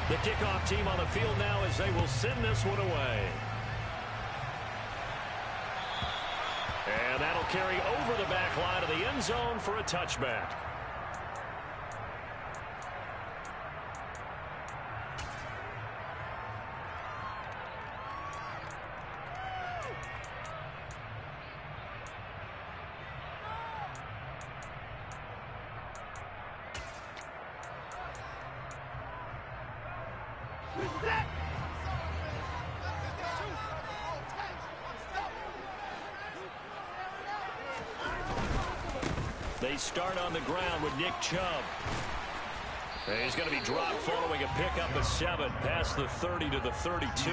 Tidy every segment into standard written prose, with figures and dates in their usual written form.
The kickoff team on the field now as they will send this one away. And that'll carry over the back line of the end zone for a touchback. They start on the ground with Nick Chubb. And he's going to be dropped following a pickup of 7 past the 30 to the 32.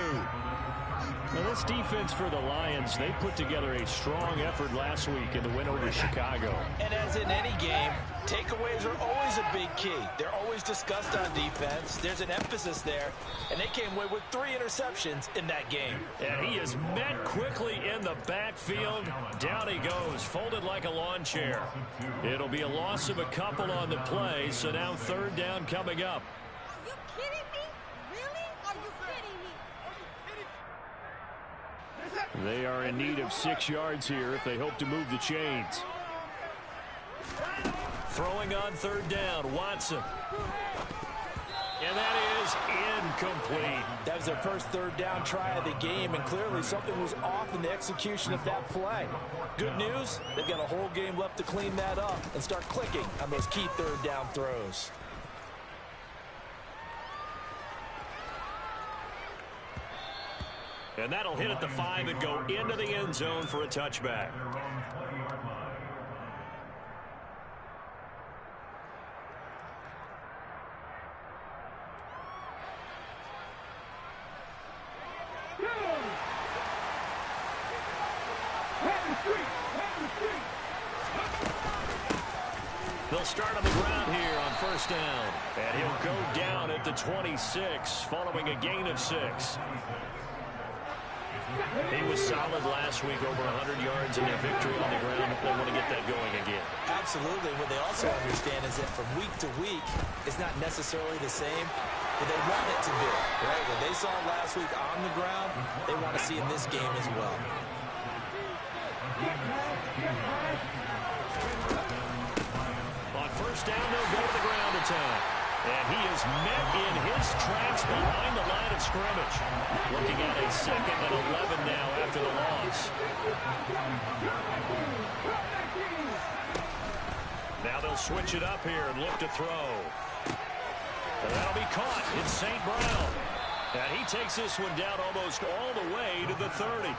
Now this defense for the Lions, they put together a strong effort last week in the win over Chicago. And as in any game, takeaways are always a big key. They're always discussed on defense. There's an emphasis there, and they came away with 3 interceptions in that game. And he is met quickly in the backfield. Down he goes, folded like a lawn chair. It'll be a loss of a couple on the play, so now 3rd down coming up. Are you kidding me? Really? Are you kidding me? They are in need of 6 yards here if they hope to move the chains. Throwing on 3rd down, Watson. And that is incomplete. That was their first 3rd down try of the game, and clearly something was off in the execution of that play. Good news, they've got a whole game left to clean that up and start clicking on those key 3rd down throws. And that'll hit at the 5 and go into the end zone for a touchback. They'll start on the ground here on 1st down. And he'll go down at the 26 following a gain of 6. He was solid last week, over 100 yards in their victory on the ground. They want to get that going again. Absolutely. What they also understand is that from week to week, it's not necessarily the same, but they want it to be. Right? What they saw last week on the ground, they want to see in this game as well. On 1st down, they'll go to the ground attack. And he is met in his tracks behind the line of scrimmage. Looking at a 2nd and 11 now after the loss. Now they'll switch it up here and look to throw. And that'll be caught. It's St. Brown. And he takes this one down almost all the way to the 30.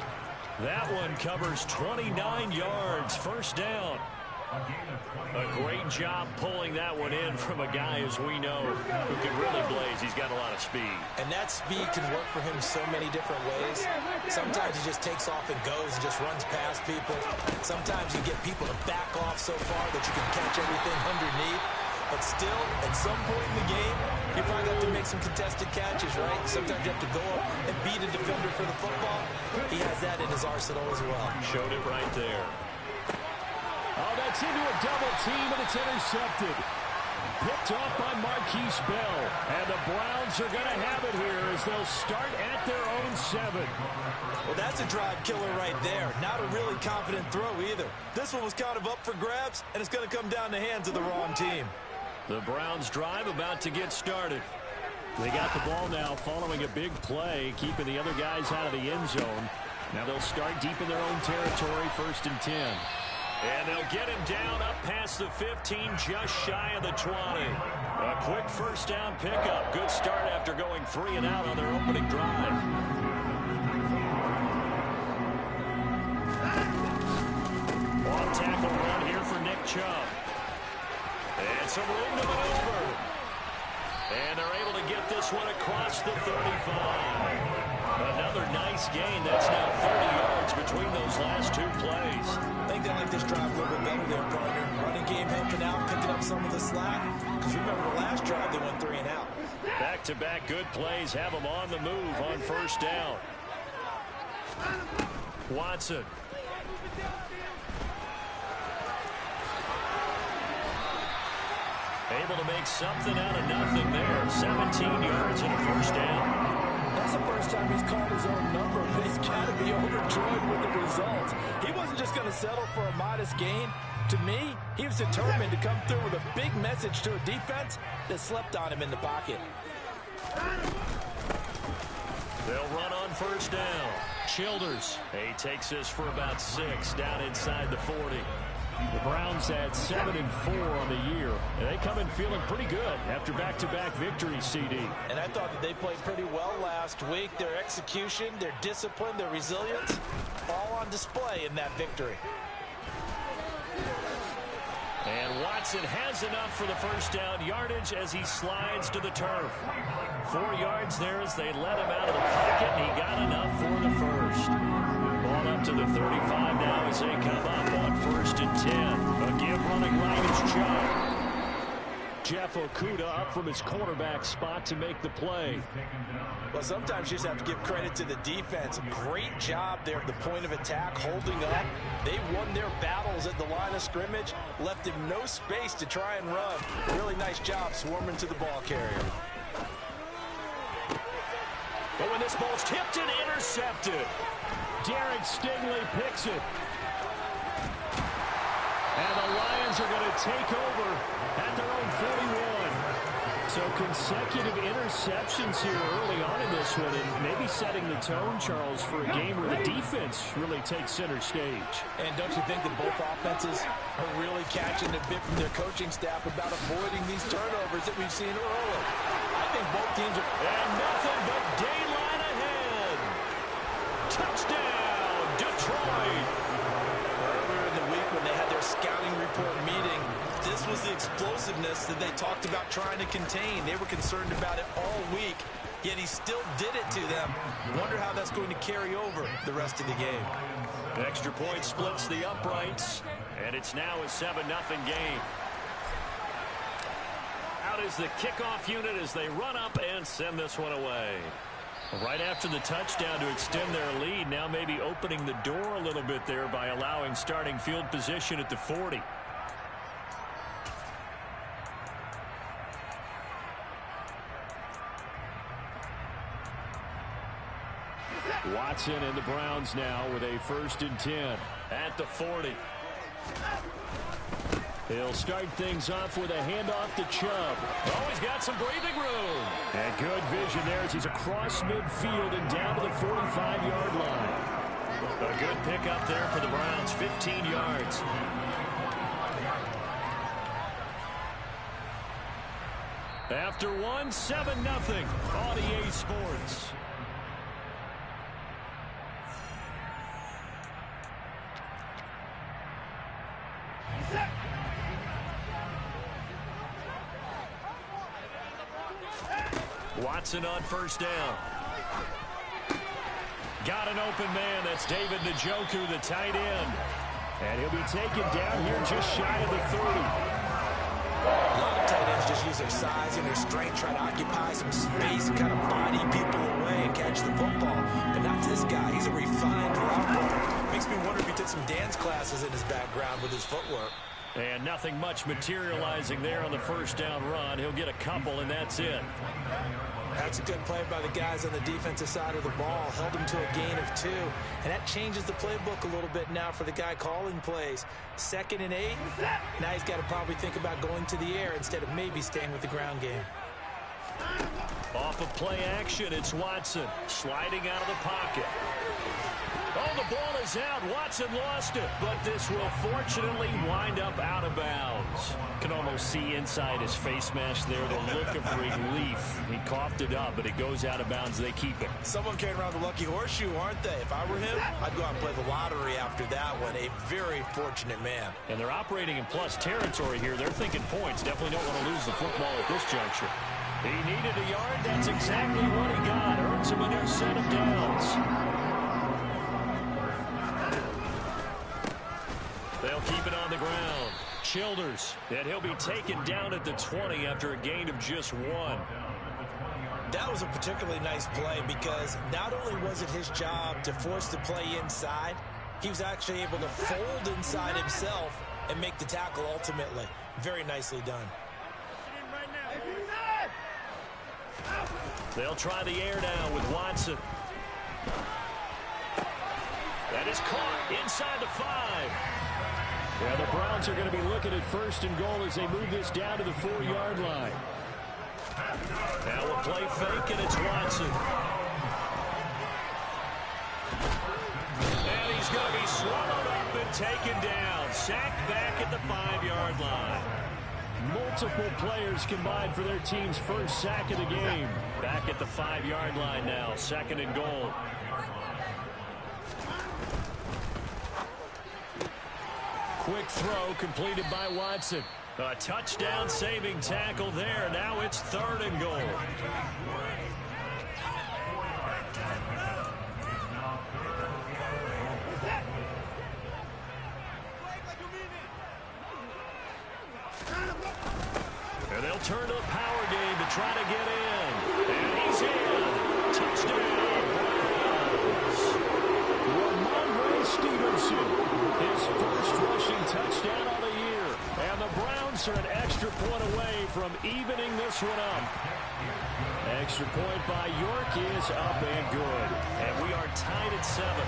That one covers 29 yards. 1st down. A great job pulling that one in from a guy, as we know, who can really blaze. He's got a lot of speed. And that speed can work for him so many different ways. Sometimes he just takes off and goes and just runs past people. Sometimes you get people to back off so far that you can catch everything underneath. But still, at some point in the game, you probably have to make some contested catches, right? Sometimes you have to go up and beat a defender for the football. He has that in his arsenal as well. Showed it right there. Oh, that's into a double team, and it's intercepted. Picked off by Marquise Bell. And the Browns are going to have it here as they'll start at their own 7. Well, that's a drive killer right there. Not a really confident throw either. This one was kind of up for grabs, and it's going to come down the hands of the wrong team. The Browns drive about to get started. They got the ball now following a big play, keeping the other guys out of the end zone. Now they'll start deep in their own territory, 1st and 10. And they'll get him down up past the 15, just shy of the 20. A quick 1st down pickup. Good start after going 3 and out on their opening drive. Off tackle run here for Nick Chubb. And some room to maneuver. And they're able to get this one across the 35. Another nice gain. That's now 30 yards between those last 2 plays. I think they like this drive a little bit better there, partner. Running game helping out, picking up some of the slack. Because remember, the last drive they went 3 and out. Back-to-back good plays have them on the move on 1st down. Watson. Able to make something out of nothing there. 17 yards and a first down. That's the first time he's called his own number, but he's got to be overjoyed with the results. He wasn't just going to settle for a modest gain. To me, he was determined to come through with a big message to a defense that slept on him in the pocket. They'll run on first down. Childers. He takes this for about 6 down inside the 40. The Browns had 7-4 on the year, and they come in feeling pretty good after back-to-back victories, CD. And I thought that they played pretty well last week. Their execution, their discipline, their resilience, all on display in that victory. And Watson has enough for the first down yardage as he slides to the turf. 4 yards there as they let him out of the pocket, and he got enough for the first. Ball up to the 35 now as they come up on 1st and 10. A give running right is Chubb. Jeff Okudah up from his cornerback spot to make the play. Well, sometimes you just have to give credit to the defense. Great job there at the point of attack, holding up. They won their battles at the line of scrimmage, left him no space to try and run. Really nice job swarming to the ball carrier. But when this ball's tipped and intercepted, Derek Stingley picks it. And the Lions are going to take over at their own 41. So consecutive interceptions here early on in this one, and maybe setting the tone, Charles, for a game where the defense really takes center stage. And don't you think that both offenses are really catching a bit from their coaching staff about avoiding these turnovers that we've seen early? I think both teams are... And nothing but daylight ahead. Touchdown, Detroit. Earlier in the week when they had their scouting report meeting, this was the explosiveness that they talked about trying to contain. They were concerned about it all week, yet he still did it to them. Wonder how that's going to carry over the rest of the game. Extra point splits the uprights, and it's now a 7-0 game. Out is the kickoff unit as they run up and send this one away. Right after the touchdown to extend their lead, now maybe opening the door a little bit there by allowing starting field position at the 40. Watson and the Browns now with a 1st and 10. At the 40. He'll start things off with a handoff to Chubb. Oh, he's got some breathing room. And good vision there as he's across midfield and down to the 45-yard line. A good pickup there for the Browns, 15 yards. After one, 7-0 on EA Sports. Watson on first down. Got an open man. That's David Njoku, the tight end. And he'll be taken down here just shy of the 30. A lot of tight ends just use their size and their strength, try to occupy some space and kind of body people away and catch the football. But not this guy. He's a refined route runner. Makes me wonder if he took some dance classes in his background with his footwork. And nothing much materializing there on the first down run. He'll get a couple, and that's it. That's a good play by the guys on the defensive side of the ball. Held him to a gain of 2. And that changes the playbook a little bit now for the guy calling plays. 2nd and 8. Now he's got to probably think about going to the air instead of maybe staying with the ground game. Off of play action, it's Watson sliding out of the pocket. Oh, the ball is out. Watson lost it, but this will fortunately wind up out of bounds. Can almost see inside his face mask there the look of relief. He coughed it up, but it goes out of bounds. They keep it. Someone carrying around the lucky horseshoe, aren't they? If I were him, I'd go out and play the lottery after that one. A very fortunate man. And they're operating in plus territory here. They're thinking points. Definitely don't want to lose the football at this juncture. He needed a yard. That's exactly what he got. Earns him a new set of downs. They'll keep it on the ground. Childers, and he'll be taken down at the 20 after a gain of just 1. That was a particularly nice play because not only was it his job to force the play inside, he was actually able to fold inside himself and make the tackle ultimately. Very nicely done. They'll try the air now with Watson. That is caught inside the 5. Yeah, the Browns are going to be looking at first and goal as they move this down to the 4-yard line. Now we'll play fake, and it's Watson. And he's going to be swallowed up and taken down. Sacked back at the 5-yard line. Multiple players combined for their team's first sack of the game. Back at the 5-yard line now, 2nd and goal. Quick throw completed by Watson. A touchdown saving tackle there. Now it's 3rd and goal. And they'll turn to the power game to try to get in. And he's in. Touchdown, Browns. Ramondre Stevenson, his first rushing touchdown of the year. And the Browns are an extra point away from evening this one up. Extra point by York is up and good. And we are tied at 7.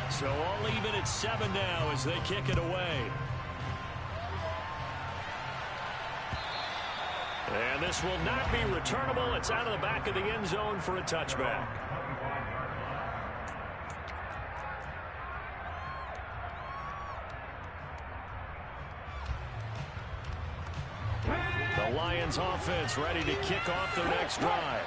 So all even at 7 now as they kick it away. And this will not be returnable. It's out of the back of the end zone for a touchback. The Lions offense ready to kick off their next drive.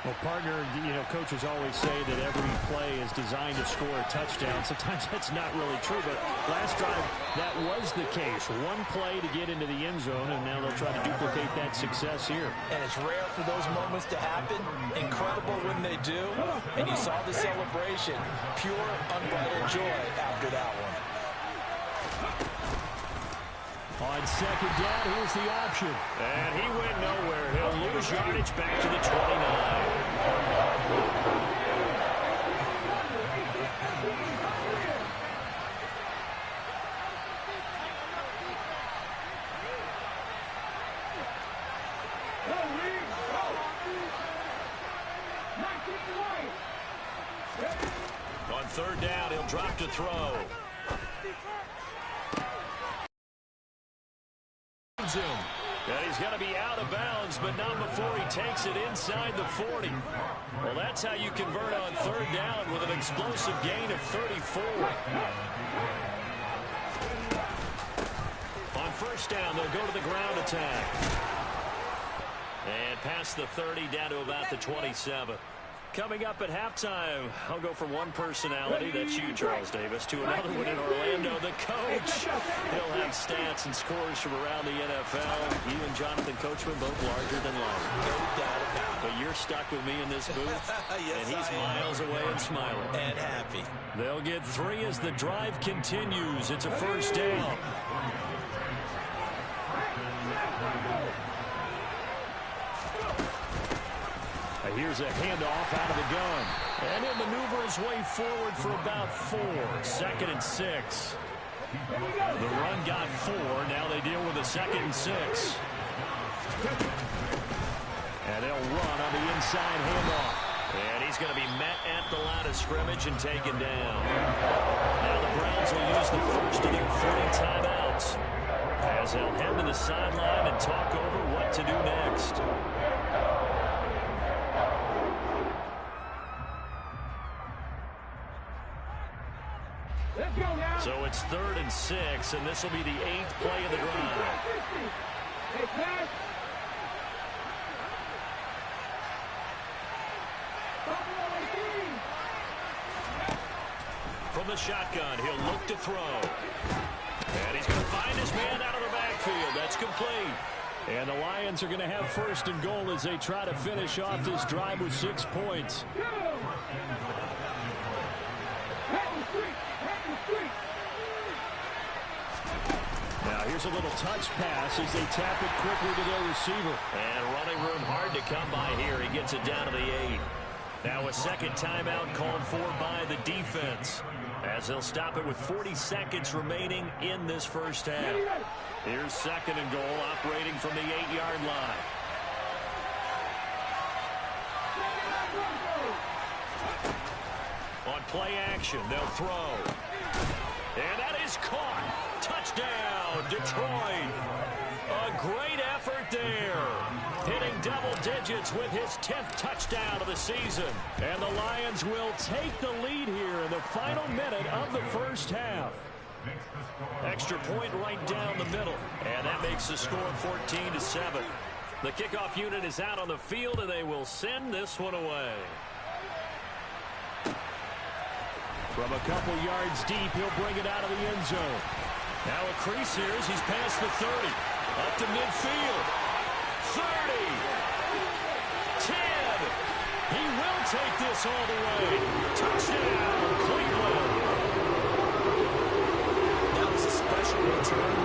Well, partner, coaches always say that every play is designed to score a touchdown. Sometimes that's not really true, but last drive, that was the case. One play to get into the end zone, and now they'll try to duplicate that success here. And it's rare for those moments to happen. Incredible when they do. And you saw the celebration. Pure, unbridled joy after that one. On 2nd down, here's the option. And he went nowhere. He'll lose yardage back to the 29. On 3rd down, he'll drop to throw. And he's going to be out of bounds, but not before he takes it inside the 40. Well, that's how you convert on 3rd down with an explosive gain of 34. On 1st down, they'll go to the ground attack. And past the 30 down to about the 27. Coming up at halftime, I'll go from one personality, that's you, Charles Davis, to another one in Orlando, the coach. He'll have stats and scores from around the NFL. You and Jonathan Coachman both larger than life. No doubt about it. But you're stuck with me in this booth, Yes, and he's miles away and smiling. And happy. They'll get 3 as the drive continues. It's a 1st down. Here's a handoff out of the gun. And he'll maneuver his way forward for about 4. 2nd and 6. The run got 4. Now they deal with a 2nd and 6. And they'll run on the inside handoff. And he's going to be met at the line of scrimmage and taken down. Now the Browns will use the first of their 3 timeouts as they'll head to the sideline and talk over what to do next. So it's 3rd and 6, and this will be the 8th play of the drive. From the shotgun, he'll look to throw. And he's going to find his man out of the backfield. That's complete. And the Lions are going to have 1st and goal as they try to finish off this drive with 6 points. Now here's a little touch pass as they tap it quickly to their receiver. And running room hard to come by here. He gets it down to the 8. Now a 2nd timeout called for by the defense as they'll stop it with 40 seconds remaining in this first half. Here's 2nd and goal, operating from the 8-yard line. On play action, they'll throw. And that is caught. Touchdown, Detroit. A great effort there. Hitting double digits with his 10th touchdown of the season. And the Lions will take the lead here in the final minute of the first half. Extra point right down the middle. And that makes the score 14-7. The kickoff unit is out on the field, and they will send this one away. From a couple yards deep, he'll bring it out of the end zone. Now a crease here as he's past the 30. Up to midfield. 30. 10. He will take this all the way. Touchdown, Cleveland. That was a special return,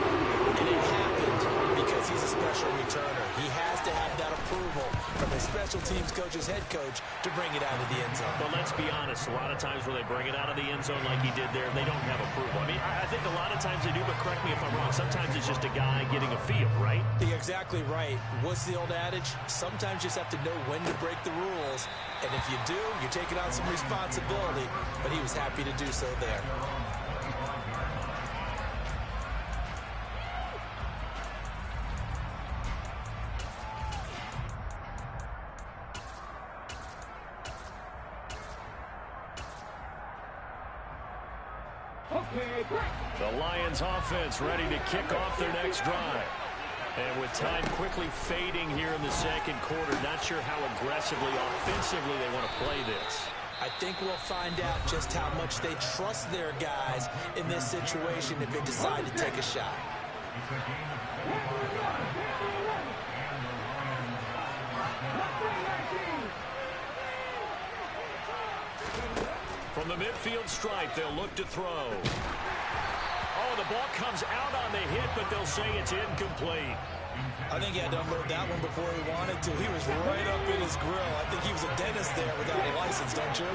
and it happened because he's a special returner. He has to have that approval from his special teams coach's head coach to bring it out of the end zone. But let's be honest, a lot of times when they bring it out of the end zone like he did there, they don't have approval. I mean, I think a lot of times they do, but correct me if I'm wrong. Sometimes it's just a guy getting a feel, right? You're exactly right. What's the old adage? Sometimes you just have to know when to break the rules. And if you do, you're taking on some responsibility. But he was happy to do so there. The Lions offense ready to kick off their next drive. And with time quickly fading here in the second quarter, not sure how aggressively, offensively they want to play this. I think we'll find out just how much they trust their guys in this situation if they decide to take a shot. From the midfield stripe, they'll look to throw. Oh, the ball comes out on the hit, but they'll say it's incomplete. I think he had to unload that one before he wanted to. He was right up in his grill. I think he was a dentist there without a license, don't you?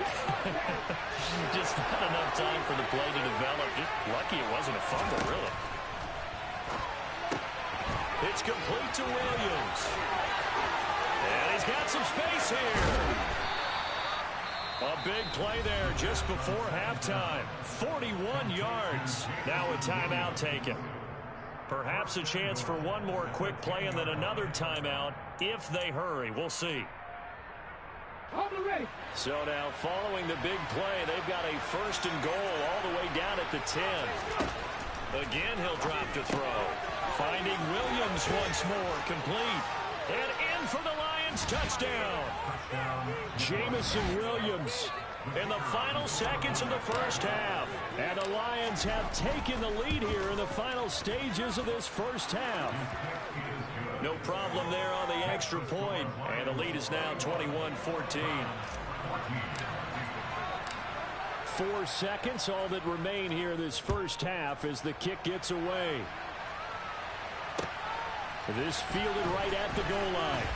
Just not enough time for the play to develop. Just lucky it wasn't a fumble, really. It's complete to Williams. And he's got some space here. A big play there just before halftime. 41 yards. Now a timeout taken. Perhaps a chance for one more quick play and then another timeout if they hurry. We'll see. So now following the big play, they've got a 1st and goal all the way down at the 10. Again, he'll drop to throw. Finding Williams once more, complete. And in for the Lions touchdown. Jamison Williams in the final seconds of the first half. And the Lions have taken the lead here in the final stages of this first half. No problem there on the extra point. And the lead is now 21-14. 4 seconds, all that remain here in this first half as the kick gets away. This fielded right at the goal line.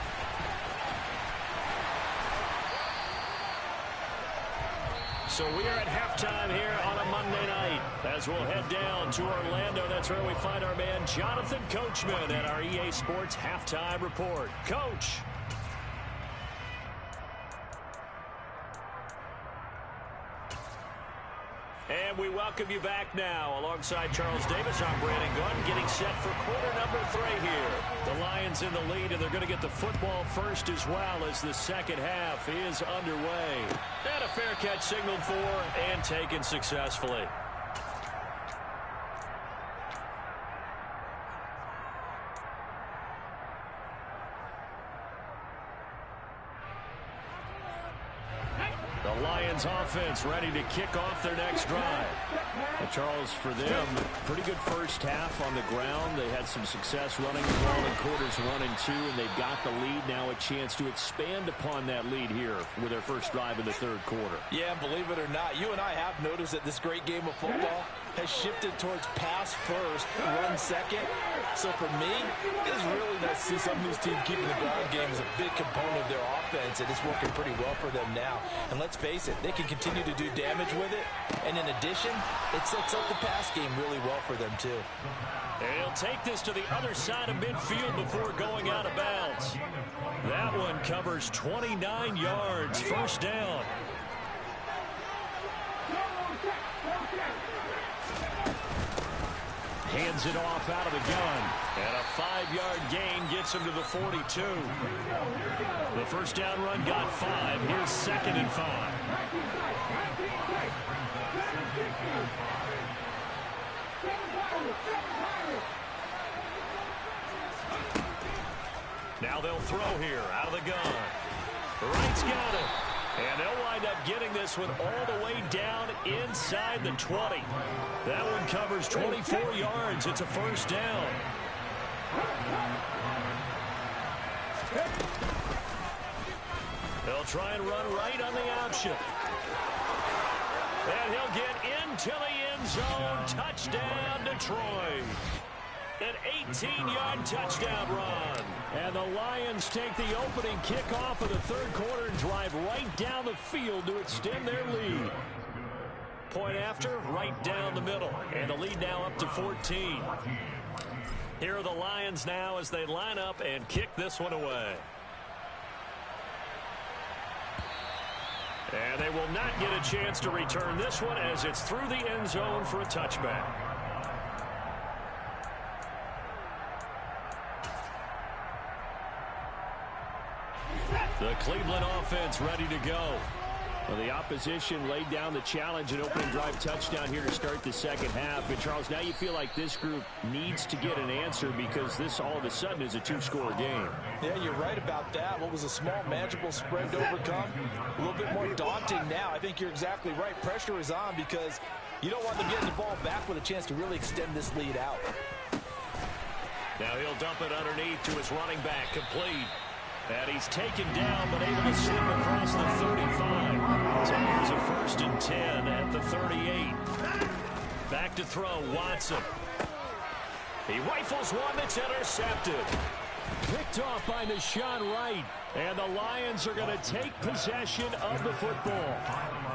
So we are at halftime here on a Monday night. As we'll head down to Orlando, that's where we find our man Jonathan Coachman at our EA Sports Halftime Report. Coach. And we welcome you back now. Alongside Charles Davis, I'm Brandon Gunn, getting set for quarter number 3 here. The Lions in the lead, and they're going to get the football first as well as the second half is underway. And a fair catch signaled for and taken successfully. The Lions offense ready to kick off their next drive. And Charles, for them, pretty good first half on the ground. They had some success running the ball in quarters 1 and 2, and they've got the lead. Now a chance to expand upon that lead here with their first drive in the third quarter. Yeah, believe it or not, you and I have noticed that this great game of football, has shifted towards pass first, run second. So for me, it's really nice to see some of these teams keeping the ground game as a big component of their offense, and it's working pretty well for them now. And let's face it, they can continue to do damage with it. And in addition, it sets up the pass game really well for them too. And he'll take this to the other side of midfield before going out of bounds. That one covers 29 yards, first down. Hands it off out of the gun. And a 5-yard gain gets him to the 42. The first down run got 5. Here's 2nd and 5. Now they'll throw here out of the gun. Wright's got it. And they'll wind up getting this one all the way down inside the 20. That one covers 24 yards. It's a first down. They'll try and run right on the option. And he'll get into the end zone. Touchdown, Detroit. An 18-yard touchdown run. And the Lions take the opening kickoff of the third quarter and drive right down the field to extend their lead. Point after, right down the middle. And the lead now up to 14. Here are the Lions now as they line up and kick this one away. And they will not get a chance to return this one as it's through the end zone for a touchback. The Cleveland offense ready to go. Well, the opposition laid down the challenge and opening drive touchdown here to start the second half. And, Charles, now you feel like this group needs to get an answer because this all of a sudden is a 2-score game. Yeah, you're right about that. What was a small, manageable spread to overcome, a little bit more daunting now. I think you're exactly right. Pressure is on because you don't want them getting the ball back with a chance to really extend this lead out. Now he'll dump it underneath to his running back, complete. And he's taken down, but able to slip across the 35. So here's a 1st and 10 at the 38. Back to throw, Watson. He rifles one that's intercepted. Picked off by Nahshon Wright. And the Lions are going to take possession of the football.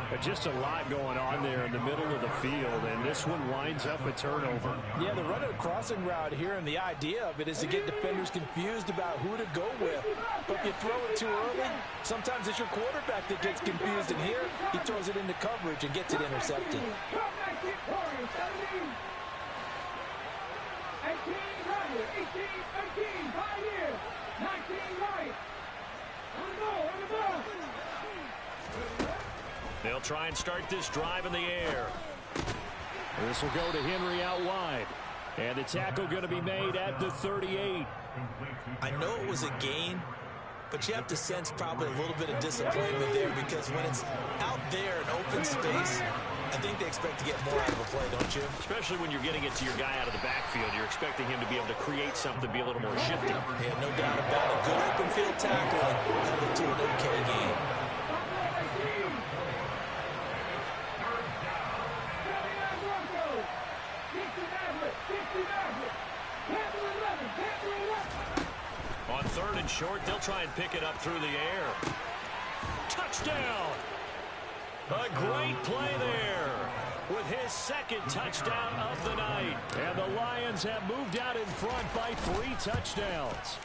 But just a lot going on there in the middle of the field, and this one winds up a turnover. Yeah, they're running a crossing route here, and the idea of it is to get defenders confused about who to go with. But if you throw it too early, sometimes it's your quarterback that gets confused, and here he throws it into coverage and gets it intercepted. They'll try and start this drive in the air. This will go to Henry out wide. And the tackle going to be made at the 38. I know it was a gain, but you have to sense probably a little bit of disappointment there because when it's out there in open space, I think they expect to get more out of a play, don't you? Especially when you're getting it to your guy out of the backfield. You're expecting him to be able to create something, be a little more shifty. Yeah, no doubt about it. Good open field tackle and to an okay game. On 3rd and short, they'll try and pick it up through the air. Touchdown! A great play there with his 2nd touchdown of the night. And the Lions have moved out in front by 3 touchdowns.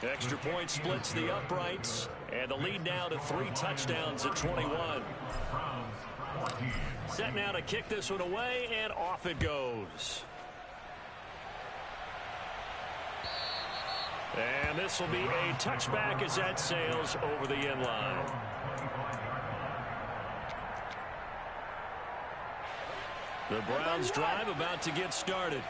Extra point splits the uprights, and the lead now to 3 touchdowns at 21. Set now to kick this one away, and off it goes. And this will be a touchback as that sails over the end line. The Browns drive about to get started.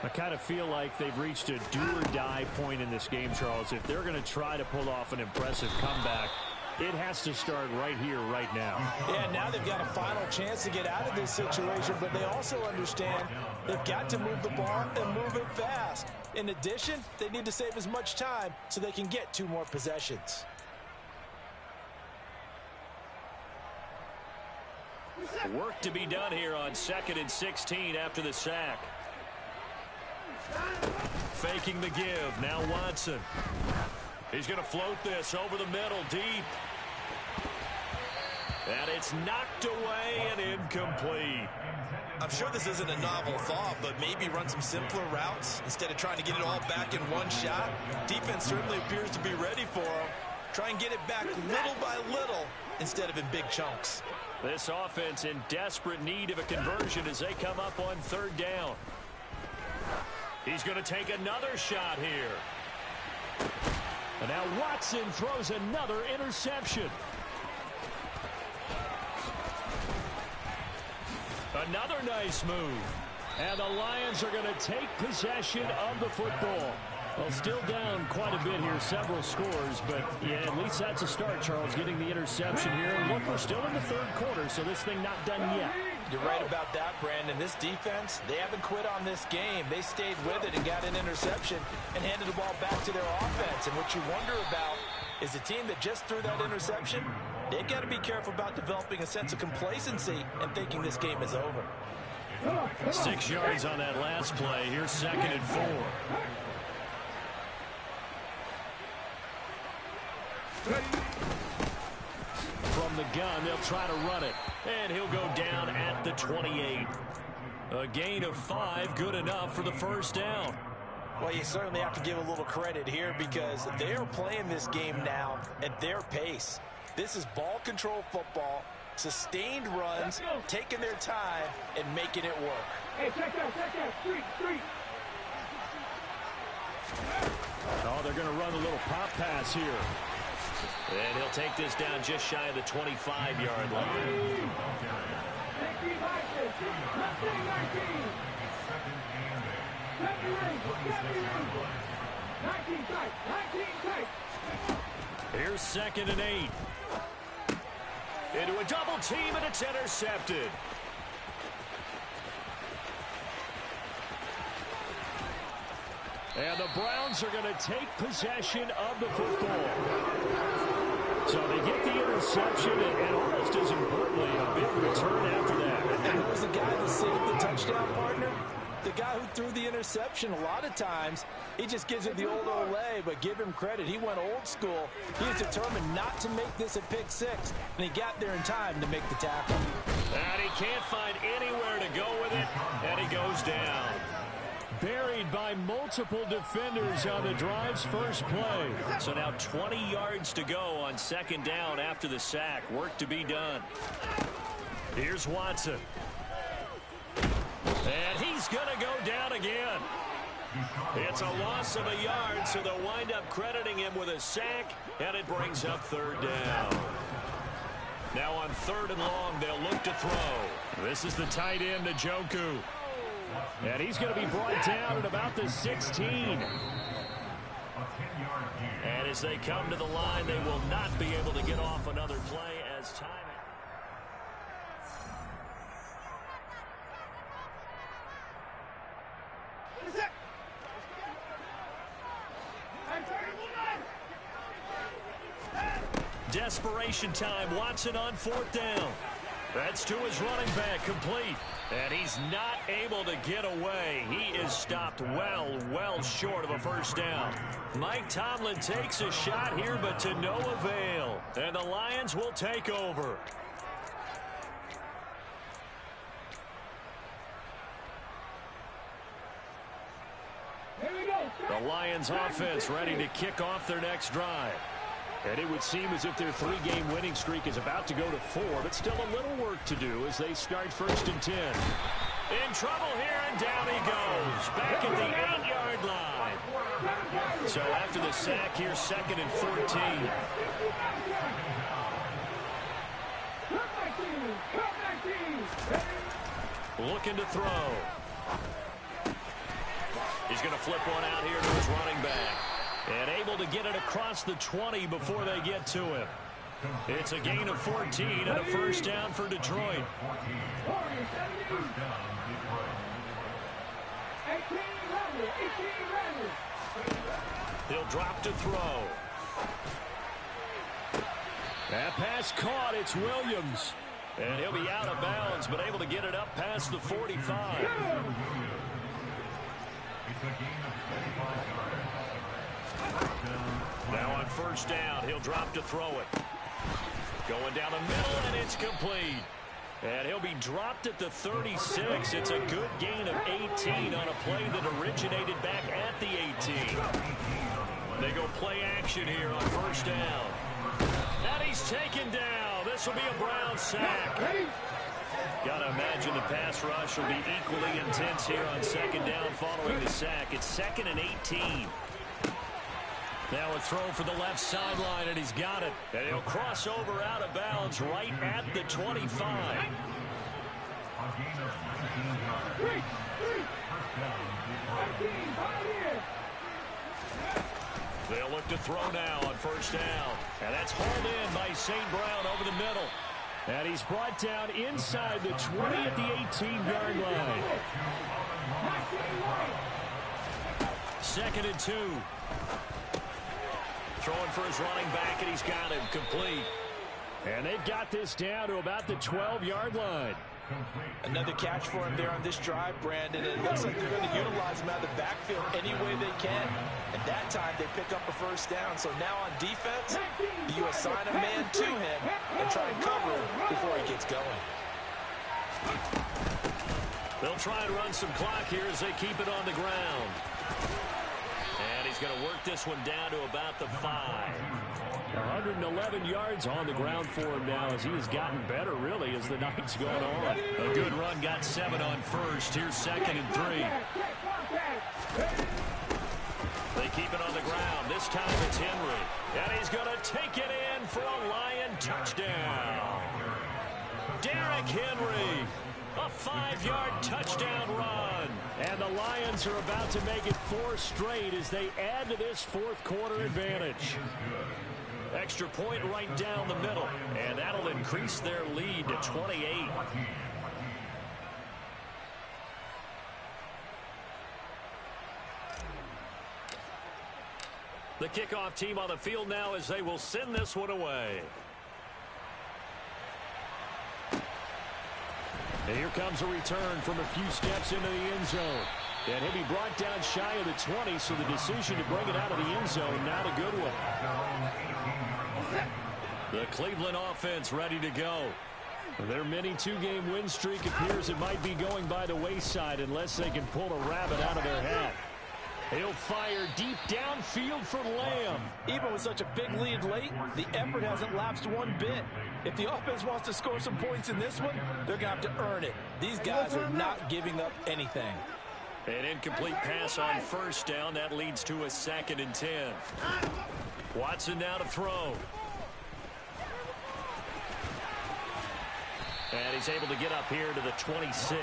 I kind of feel like they've reached a do-or-die point in this game, Charles. If they're going to try to pull off an impressive comeback, it has to start right here, right now. Yeah, now they've got a final chance to get out of this situation, but they also understand they've got to move the ball and move it fast. In addition, they need to save as much time so they can get 2 more possessions. Work to be done here on 2nd and 16 after the sack. Faking the give. Now Watson. He's going to float this over the middle deep. And it's knocked away and incomplete. I'm sure this isn't a novel thought, but maybe run some simpler routes instead of trying to get it all back in one shot. Defense certainly appears to be ready for him. Try and get it back little by little instead of in big chunks. This offense in desperate need of a conversion as they come up on 3rd down. He's going to take another shot here. And now Watson throws another interception. Another nice move. And the Lions are going to take possession of the football. Well, still down quite a bit here, several scores, but yeah, at least that's a start, Charles, getting the interception here. And look, we're still in the 3rd quarter, so this thing not done yet. You're right about that, Brandon. This defense, they haven't quit on this game. They stayed with it and got an interception and handed the ball back to their offense. And what you wonder about is the team that just threw that interception, they've got to be careful about developing a sense of complacency and thinking this game is over. 6 yards on that last play. Here's 2nd and 4. From the gun, they'll try to run it. And he'll go down at the 28. A gain of 5, good enough for the 1st down. Well, you certainly have to give a little credit here because they are playing this game now at their pace. This is ball control football, sustained runs, taking their time, and making it work. Hey, check that, street. Oh, they're going to run a little pop pass here. And he'll take this down just shy of the 25-yard line. Here's 2nd and 8. Into a double team, and it's intercepted. And the Browns are going to take possession of the football. So they get the interception, and almost as importantly, a big return after that. And who was the guy that saved the touchdown, partner? The guy who threw the interception. A lot of times, he just gives it the old Olay, but give him credit. He went old school. He was determined not to make this a pick 6, and he got there in time to make the tackle. And he can't find anywhere to go with it, and he goes down. Buried by multiple defenders on the drive's first play. So now 20 yards to go on 2nd down after the sack. Work to be done. Here's Watson. And he's going to go down again. It's a loss of a yard, so they'll wind up crediting him with a sack, and it brings up 3rd down. Now on 3rd and long, they'll look to throw. This is the tight end, Njoku. And he's going to be brought down at about the 16. And as they come to the line, they will not be able to get off another play as time. Desperation time. Watson on 4th down. That's to his running back, complete. And he's not able to get away. He is stopped well short of a 1st down. Mike Tomlin takes a shot here, but to no avail. And the Lions will take over. The Lions offense ready to kick off their next drive. And it would seem as if their 3-game winning streak is about to go to 4, but still a little work to do as they start 1st and 10. In trouble here, and down he goes. Back at the 8-yard line. So after the sack, here's 2nd and 14. Looking to throw. He's going to flip one out here to his running back. And able to get it across the 20 before they get to him. It's a gain of 14 and a 1st down for Detroit. He'll drop to throw. That pass caught. It's Williams. And he'll be out of bounds, but able to get it up past the 45. Now on first down, he'll drop to throw it. Going down the middle, and it's complete. And he'll be dropped at the 36. It's a good gain of 18 on a play that originated back at the 18. They go play action here on first down. And he's taken down. This will be a Brown sack. Got to imagine the pass rush will be equally intense here on second down following the sack. It's 2nd and 18. Now a throw for the left sideline, and he's got it. And he'll cross over out of bounds right at the 25. They'll look to throw now on first down. And that's hauled in by St. Brown over the middle. And he's brought down inside the 20 at the 18-yard line. 2nd and 2. Throwing for his running back, and he's got him complete. And they've got this down to about the 12-yard line. Another catch for him there on this drive, Brandon. And it looks like they're going to utilize him out of the backfield any way they can. And that time they pick up a first down. So now on defense, you assign a man to him and try and cover him before he gets going. They'll try and run some clock here as they keep it on the ground. And he's going to work this one down to about the 5. 111 yards on the ground for him now as he has gotten better, really, as the night's gone on. A good run, got 7 on first. Here's 2nd and 3. They keep it on the ground. This time it's Henry. And he's going to take it in for a Lion touchdown. Derrick Henry. A 5-yard touchdown run. And the Lions are about to make it 4 straight as they add to this fourth quarter advantage. Extra point right down the middle. And that'll increase their lead to 28. The kickoff team on the field now as they will send this one away. And here comes a return from a few steps into the end zone. And he'll be brought down shy of the 20, so the decision to bring it out of the end zone, not a good one. The Cleveland offense ready to go. Their mini 2-game win streak appears it might be going by the wayside unless they can pull a rabbit out of their hat. He'll fire deep downfield for Lamb. Even with such a big lead late, the effort hasn't lapsed one bit. If the offense wants to score some points in this one, they're going to have to earn it. These guys are not giving up anything. An incomplete pass on first down. That leads to a 2nd and 10. Watson now to throw. And he's able to get up here to the 26.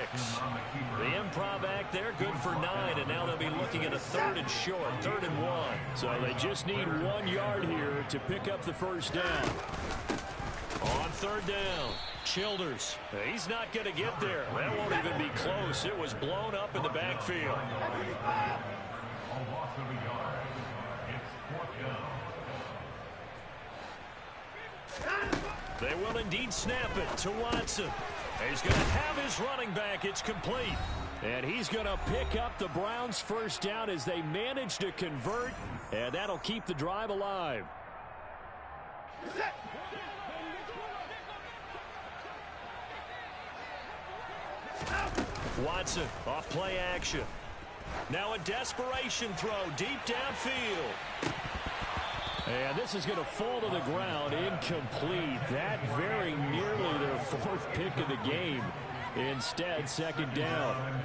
The improv act there, good for 9. And now they'll be looking at a 3rd and short, 3rd and 1. So they just need 1 yard here to pick up the first down. On 3rd down, Childers. He's not going to get there. That won't even be close. It was blown up in the backfield. They will indeed snap it to Watson. He's going to have his running back. It's complete. And he's going to pick up the Browns' first down as they manage to convert. And that'll keep the drive alive. Watson off play action. Now a desperation throw deep downfield. And this is going to fall to the ground, incomplete. That very nearly their 4th pick of the game. Instead, 2nd down.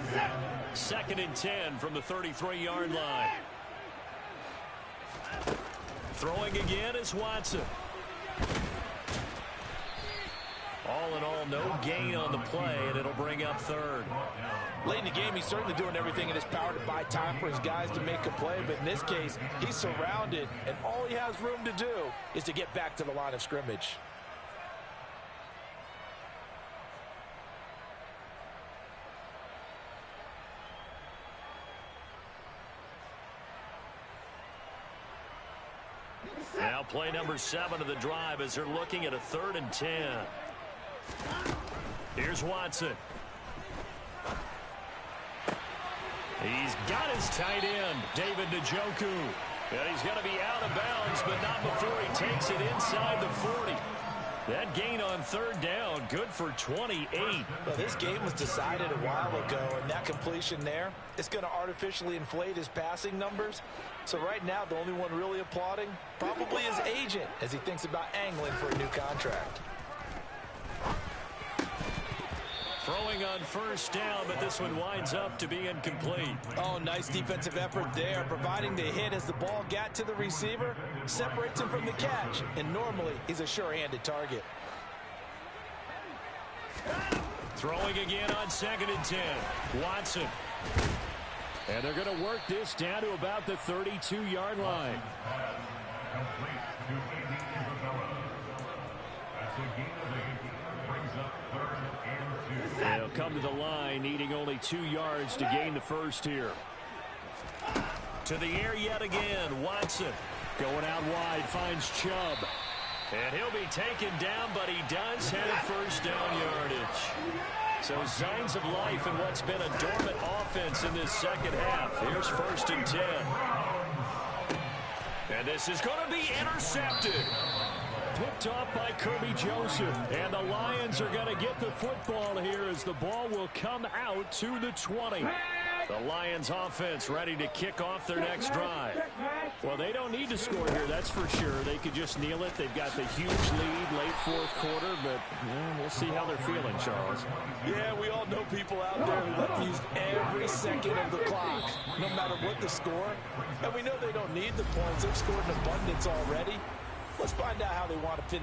2nd and 10 from the 33-yard line. Throwing again is Watson. All in all, no gain on the play, and it'll bring up 3rd. Late in the game, he's certainly doing everything in his power to buy time for his guys to make a play. But in this case, he's surrounded, and all he has room to do is to get back to the line of scrimmage. Now play number 7 of the drive as they're looking at a 3rd and 10. Here's Watson. He's got his tight end, David Njoku. And he's going to be out of bounds, but not before he takes it inside the 40. That gain on third down, good for 28. Well, this game was decided a while ago, and that completion there, it's going to artificially inflate his passing numbers. So right now, the only one really applauding probably his agent as he thinks about angling for a new contract. Throwing on first down, but this one winds up to be incomplete. Oh, nice defensive effort there, providing the hit as the ball got to the receiver, separates him from the catch, and normally he's a sure-handed target. Throwing again on 2nd and 10. Watson. And they're going to work this down to about the 32-yard line. They'll come to the line, needing only 2 yards to gain the first here. To the air yet again. Watson. Going out wide, finds Chubb. And he'll be taken down, but he does have first down yardage. So signs of life in what's been a dormant offense in this second half. Here's 1st and 10. And this is going to be intercepted. Picked off by Kirby Joseph. And the Lions are going to get the football here as the ball will come out to the 20. The Lions offense ready to kick off their next drive. Well, they don't need to score here, that's for sure. They could just kneel it. They've got the huge lead late 4th quarter, but we'll see how they're feeling, Charles. Yeah, we all know people out there who like to use every second of the clock, no matter what the score. And we know they don't need the points. They've scored in abundance already. Let's find out how they want to finish.